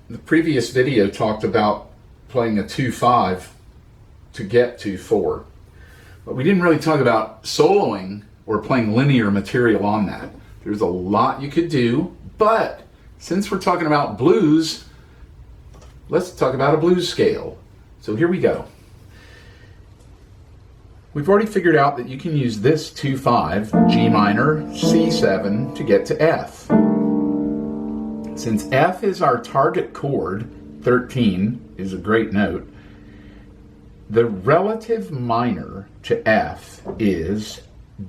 The previous video talked about playing a 2-5 to get to 4. But we didn't really talk about soloing or playing linear material on that. There's a lot you could do, but since we're talking about blues, let's talk about a blues scale. So here we go. We've already figured out that you can use this 2-5, G minor, C7 to get to F. Since F is our target chord, 13 is a great note, the relative minor to F is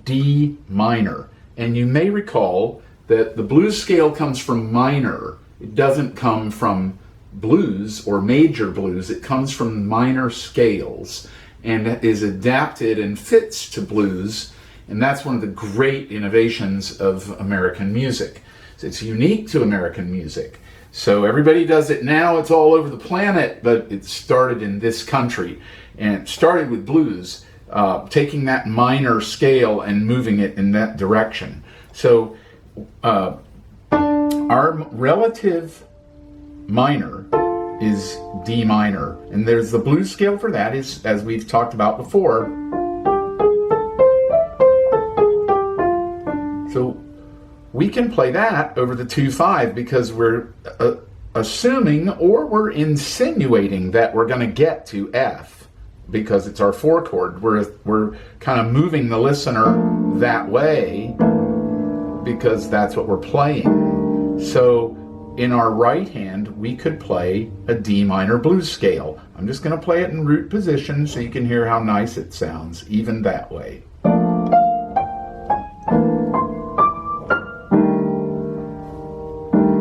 D minor. And you may recall that the blues scale comes from minor. It doesn't come from blues or major blues. It comes from minor scales and is adapted and fits to blues. And that's one of the great innovations of American music. It's unique to American music. So everybody does it now. It's all over the planet, but it started in this country. And it started with blues, taking that minor scale and moving it in that direction. So our relative minor is D minor. And there's the blues scale for that, is, as we've talked about before. So we can play that over the 2-5 because we're assuming or we're insinuating that we're going to get to F because it's our 4 chord. We're kind of moving the listener that way because that's what we're playing. So in our right hand, we could play a D minor blues scale. I'm just going to play it in root position so you can hear how nice it sounds, even that way.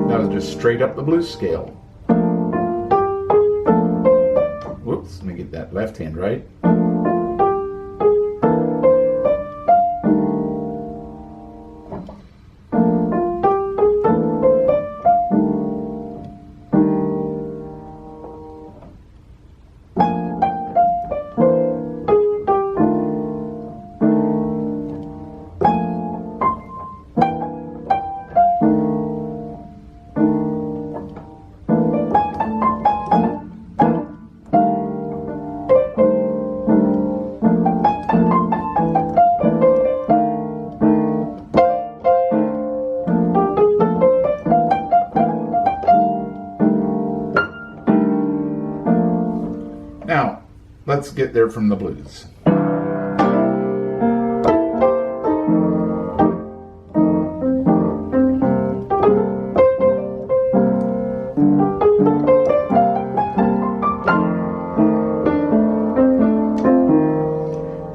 That was just straight up the blues scale. Whoops, let me get that left hand right. Now, let's get there from the blues.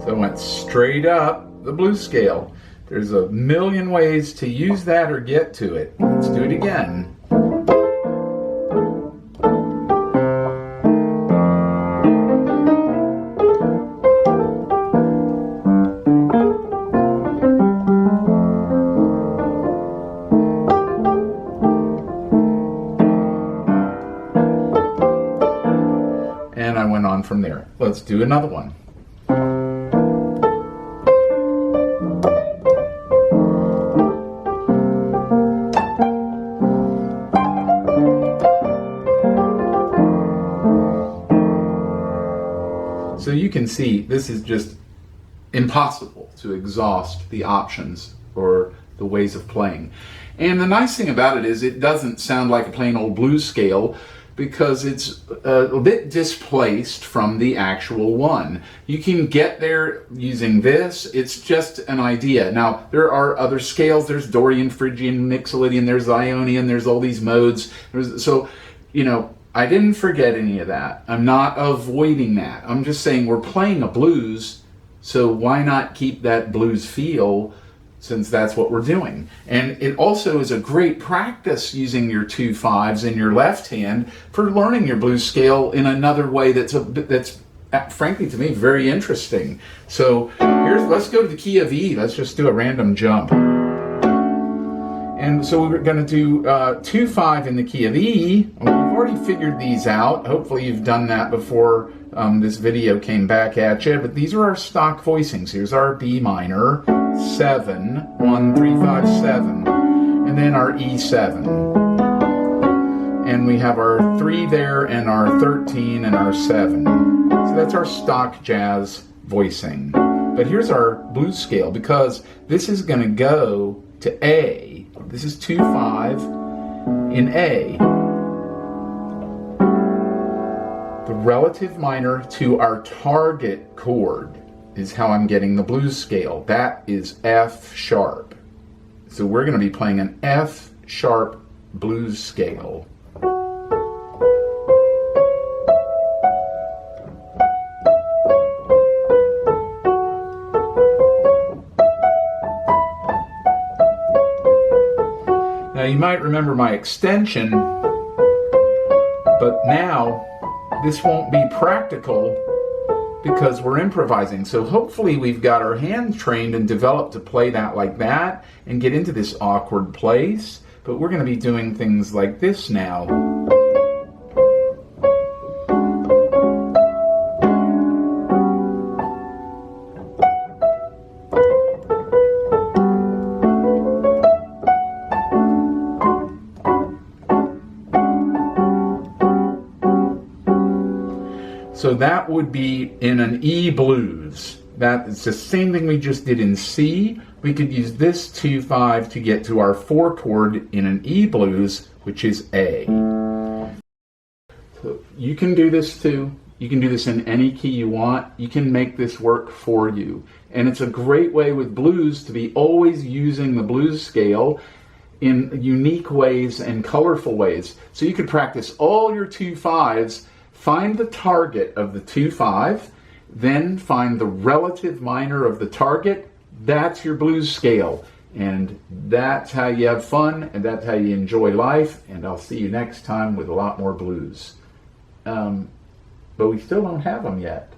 So I went straight up the blues scale. There's a million ways to use that or get to it. Let's do it again. And I went on from there. Let's do another one. So you can see this is just impossible to exhaust the options or the ways of playing. And the nice thing about it is it doesn't sound like a plain old blues scale, because it's a bit displaced from the actual one. You can get there using this. It's just an idea. Now, there are other scales. There's Dorian, Phrygian, Mixolydian, there's Ionian, there's all these modes. So, you know, I didn't forget any of that. I'm not avoiding that. I'm just saying we're playing a blues, so why not keep that blues feel, since that's what we're doing. And it also is a great practice using your 2-5s in your left hand for learning your blues scale in another way that's frankly to me very interesting. So let's go to the key of E. Let's just do a random jump. And so we're going to do 2-5 in the key of E. We've already figured these out. Hopefully you've done that before this video came back at you. But these are our stock voicings. Here's our B minor, 7, 1, 3, 5, 7. And then our E7. and we have our 3 there and our 13 and our 7. So that's our stock jazz voicing. But here's our blues scale, because this is going to go to A. This is 2/5 in A. The relative minor to our target chord is how I'm getting the blues scale. That is F sharp. So we're going to be playing an F sharp blues scale. Now you might remember my extension, but now this won't be practical because we're improvising. So hopefully we've got our hands trained and developed to play that like that and get into this awkward place. But we're going to be doing things like this now. So that would be in an E blues. That's the same thing we just did in C. We could use this 2/5 to get to our 4 chord in an E blues, which is A. So you can do this too. You can do this in any key you want. You can make this work for you. And it's a great way with blues to be always using the blues scale in unique ways and colorful ways. So you could practice all your 2/5s. Find the target of the 2/5, then find the relative minor of the target. That's your blues scale. And that's how you have fun, and that's how you enjoy life. And I'll see you next time with a lot more blues. But we still don't have them yet.